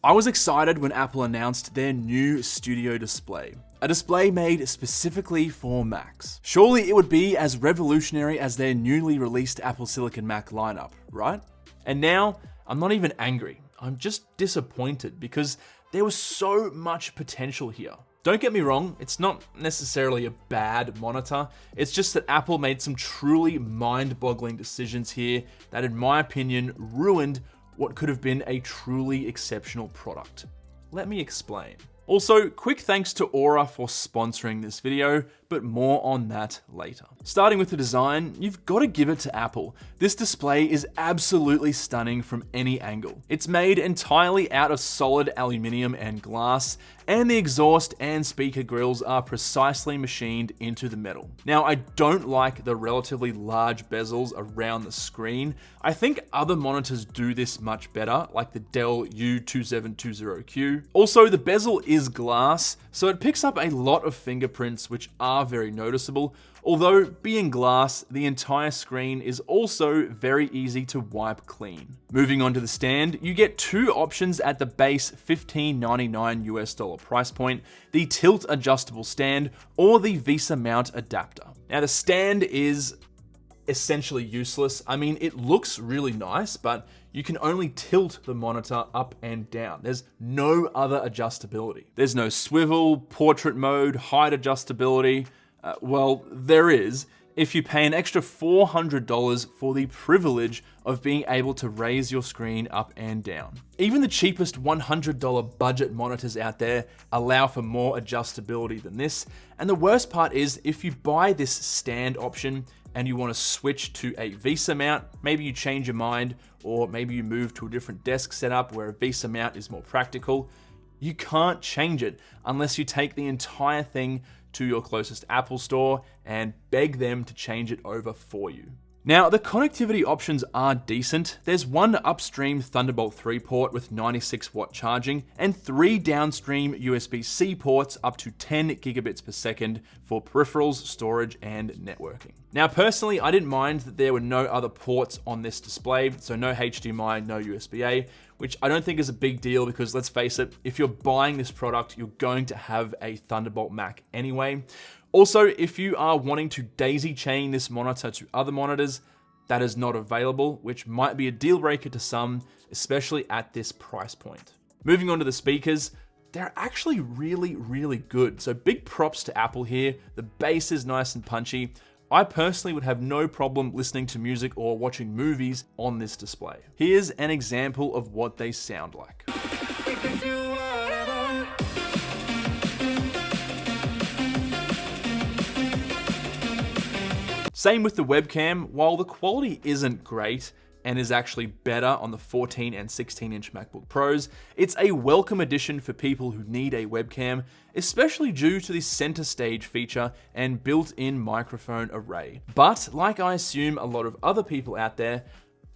I was excited when Apple announced their new Studio display, a display made specifically for Macs. Surely it would be as revolutionary as their newly released Apple Silicon Mac lineup, right? And now, I'm not even angry. I'm just disappointed because there was so much potential here. Don't get me wrong, it's not necessarily a bad monitor. It's just that Apple made some truly mind-boggling decisions here that, in my opinion, ruined what could have been a truly exceptional product. Let me explain. Also, quick thanks to Aura for sponsoring this video, but more on that later. Starting with the design, you've got to give it to Apple. This display is absolutely stunning from any angle. It's made entirely out of solid aluminium and glass, and the exhaust and speaker grills are precisely machined into the metal. Now, I don't like the relatively large bezels around the screen. I think other monitors do this much better, like the Dell U2720Q. Also, the bezel is glass, so it picks up a lot of fingerprints, which are very noticeable. Although, being glass, the entire screen is also very easy to wipe clean. Moving on to the stand, you get two options at the base $15.99 US price point, the tilt adjustable stand or the Visa mount adapter. Now the stand is essentially useless. I mean, it looks really nice, but you can only tilt the monitor up and down. There's no other adjustability. There's no swivel, portrait mode, height adjustability. Well, there is, if you pay an extra $400 for the privilege of being able to raise your screen up and down. Even the cheapest $100 budget monitors out there allow for more adjustability than this. And the worst part is, if you buy this stand option and you want to switch to a Visa mount, maybe you change your mind, or maybe you move to a different desk setup where a Visa mount is more practical, you can't change it unless you take the entire thing to your closest Apple store and beg them to change it over for you. Now, the connectivity options are decent. There's one upstream Thunderbolt 3 port with 96 watt charging and 3 downstream USB-C ports up to 10 gigabits per second for peripherals, storage, and networking. Now, personally, I didn't mind that there were no other ports on this display, so no HDMI, no USB-A, which I don't think is a big deal because, let's face it, if you're buying this product, you're going to have a Thunderbolt Mac anyway. Also, if you are wanting to daisy chain this monitor to other monitors, that is not available, which might be a deal breaker to some, especially at this price point. Moving on to the speakers, they're actually really good. So big props to Apple here. The bass is nice and punchy. I personally would have no problem listening to music or watching movies on this display. Here's an example of what they sound like. Same with the webcam. While the quality isn't great and is actually better on the 14 and 16-inch MacBook Pros, it's a welcome addition for people who need a webcam, especially due to the center stage feature and built-in microphone array. But like I assume a lot of other people out there,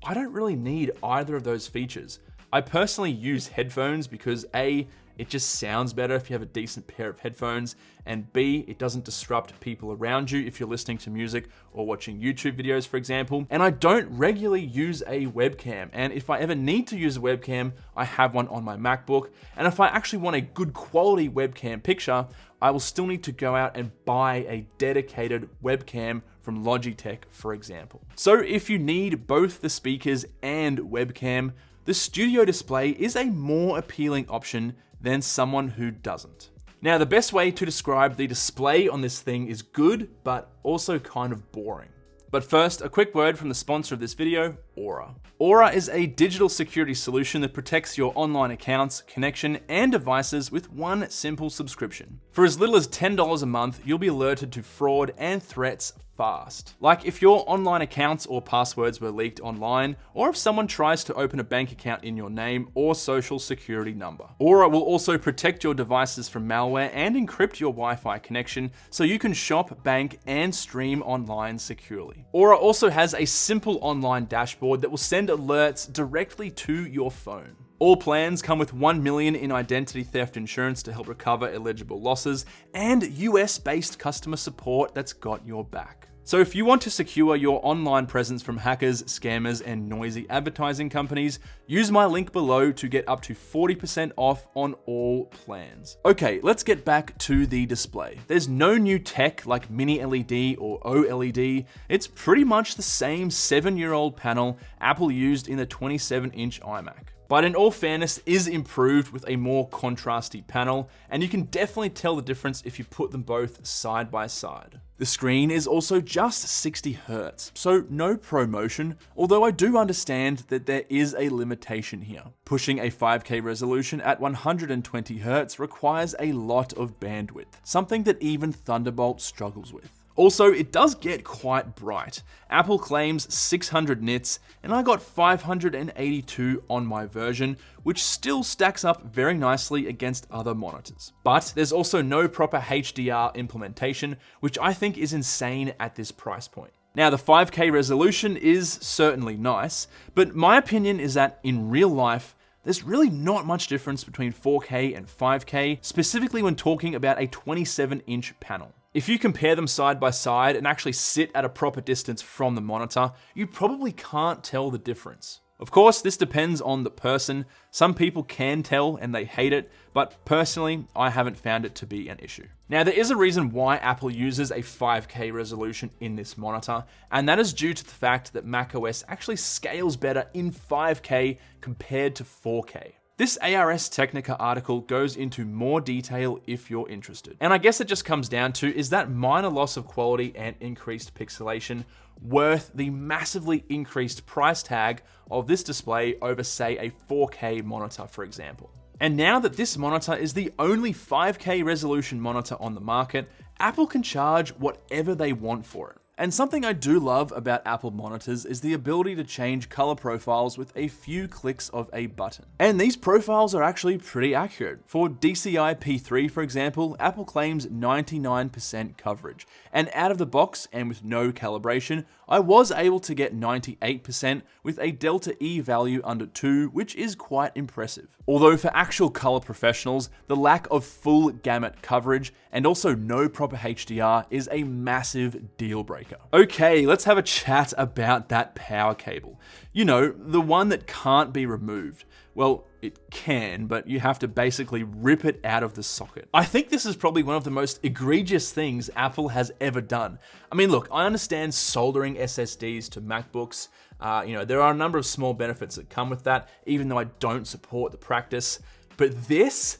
I don't really need either of those features. I personally use headphones because A, it just sounds better if you have a decent pair of headphones, and B, it doesn't disrupt people around you if you're listening to music or watching YouTube videos, for example. And I don't regularly use a webcam, and if I ever need to use a webcam, I have one on my MacBook. And if I actually want a good quality webcam picture, I will still need to go out and buy a dedicated webcam from Logitech, for example. So if you need both the speakers and webcam, the Studio display is a more appealing option than someone who doesn't. Now, the best way to describe the display on this thing is good, but also kind of boring. But first, a quick word from the sponsor of this video, Aura. Aura is a digital security solution that protects your online accounts, connection, and devices with one simple subscription. For as little as $10 a month, you'll be alerted to fraud and threats fast. Like if your online accounts or passwords were leaked online, or if someone tries to open a bank account in your name or social security number. Aura will also protect your devices from malware and encrypt your Wi-Fi connection so you can shop, bank, and stream online securely. Aura also has a simple online dashboard that will send alerts directly to your phone. All plans come with $1 million in identity theft insurance to help recover eligible losses and US-based customer support that's got your back. So if you want to secure your online presence from hackers, scammers, and noisy advertising companies, use my link below to get up to 40% off on all plans. Okay, let's get back to the display. There's no new tech like mini LED or OLED. It's pretty much the same 7-year-old panel Apple used in the 27-inch iMac. But in all fairness, is improved with a more contrasty panel, and you can definitely tell the difference if you put them both side by side. The screen is also just 60 Hz, so no ProMotion, although I do understand that there is a limitation here. Pushing a 5K resolution at 120 Hz requires a lot of bandwidth, something that even Thunderbolt struggles with. Also, it does get quite bright. Apple claims 600 nits, and I got 582 on my version, which still stacks up very nicely against other monitors. But there's also no proper HDR implementation, which I think is insane at this price point. Now, the 5K resolution is certainly nice, but my opinion is that in real life, there's really not much difference between 4K and 5K, specifically when talking about a 27-inch panel. If you compare them side by side and actually sit at a proper distance from the monitor, you probably can't tell the difference. Of course, this depends on the person. Some people can tell and they hate it, but personally, I haven't found it to be an issue. Now, there is a reason why Apple uses a 5K resolution in this monitor, and that is due to the fact that macOS actually scales better in 5K compared to 4K. This Ars Technica article goes into more detail if you're interested. And I guess it just comes down to, is that minor loss of quality and increased pixelation worth the massively increased price tag of this display over, say, a 4K monitor, for example? And now that this monitor is the only 5K resolution monitor on the market, Apple can charge whatever they want for it. And something I do love about Apple monitors is the ability to change color profiles with a few clicks of a button. And these profiles are actually pretty accurate. For DCI P3, for example, Apple claims 99% coverage. And out of the box and with no calibration, I was able to get 98% with a delta E value under 2, which is quite impressive. Although for actual color professionals, the lack of full gamut coverage and also no proper HDR is a massive deal breaker. Okay, let's have a chat about that power cable. You know, the one that can't be removed. Well, it can, but you have to basically rip it out of the socket. I think this is probably one of the most egregious things Apple has ever done. I mean, look, I understand soldering SSDs to MacBooks. There are a number of small benefits that come with that, even though I don't support the practice. But there's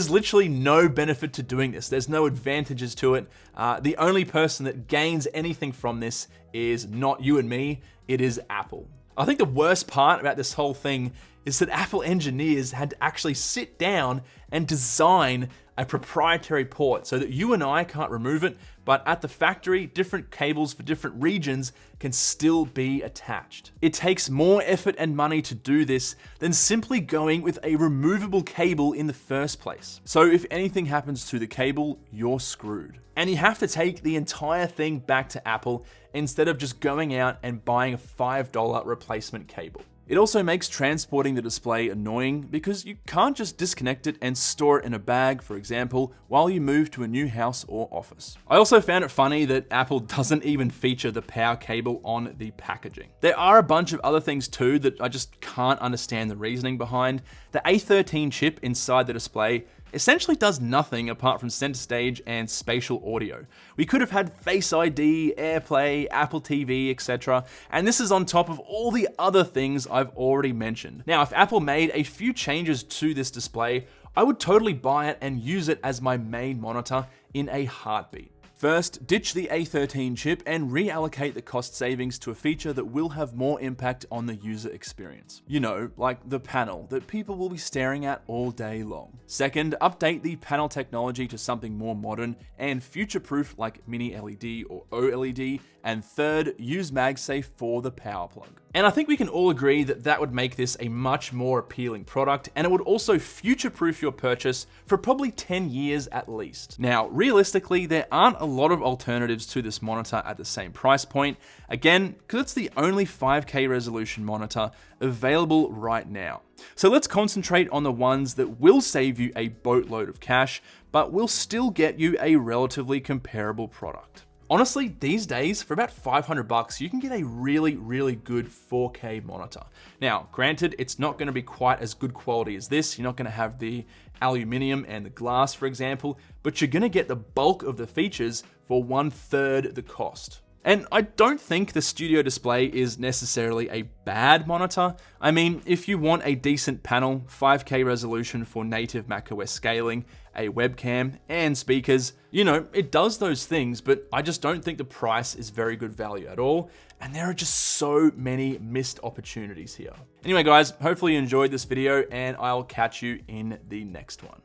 literally no benefit to doing this. There's no advantages to it. The only person that gains anything from this is not you and me, it is Apple. I think the worst part about this whole thing is that Apple engineers had to actually sit down and design a proprietary port so that you and I can't remove it, but at the factory, different cables for different regions can still be attached. It takes more effort and money to do this than simply going with a removable cable in the first place. So if anything happens to the cable, you're screwed. And you have to take the entire thing back to Apple instead of just going out and buying a $5 replacement cable. It also makes transporting the display annoying because you can't just disconnect it and store it in a bag, for example, while you move to a new house or office. I also found it funny that Apple doesn't even feature the power cable on the packaging. There are a bunch of other things too that I just can't understand the reasoning behind. The A13 chip inside the display essentially does nothing apart from center stage and spatial audio. We could have had Face ID, AirPlay, Apple TV, etc. And this is on top of all the other things I've already mentioned. Now, if Apple made a few changes to this display, I would totally buy it and use it as my main monitor in a heartbeat. First, ditch the A13 chip and reallocate the cost savings to a feature that will have more impact on the user experience. You know, like the panel that people will be staring at all day long. Second, update the panel technology to something more modern and future-proof like mini LED or OLED. And third, use MagSafe for the power plug. And I think we can all agree that that would make this a much more appealing product, and it would also future-proof your purchase for probably 10 years at least. Now, realistically, there aren't a lot of alternatives to this monitor at the same price point, again, because it's the only 5K resolution monitor available right now. So let's concentrate on the ones that will save you a boatload of cash, but will still get you a relatively comparable product. Honestly, these days, for about 500 bucks, you can get a really, really good 4K monitor. Now, granted, it's not gonna be quite as good quality as this. You're not gonna have the aluminum and the glass, for example, but you're gonna get the bulk of the features for 1/3 the cost. And I don't think the Studio Display is necessarily a bad monitor. I mean, if you want a decent panel, 5K resolution for native macOS scaling, a webcam, and speakers, you know, it does those things, but I just don't think the price is very good value at all, and there are just so many missed opportunities here. Anyway guys, hopefully you enjoyed this video, and I'll catch you in the next one.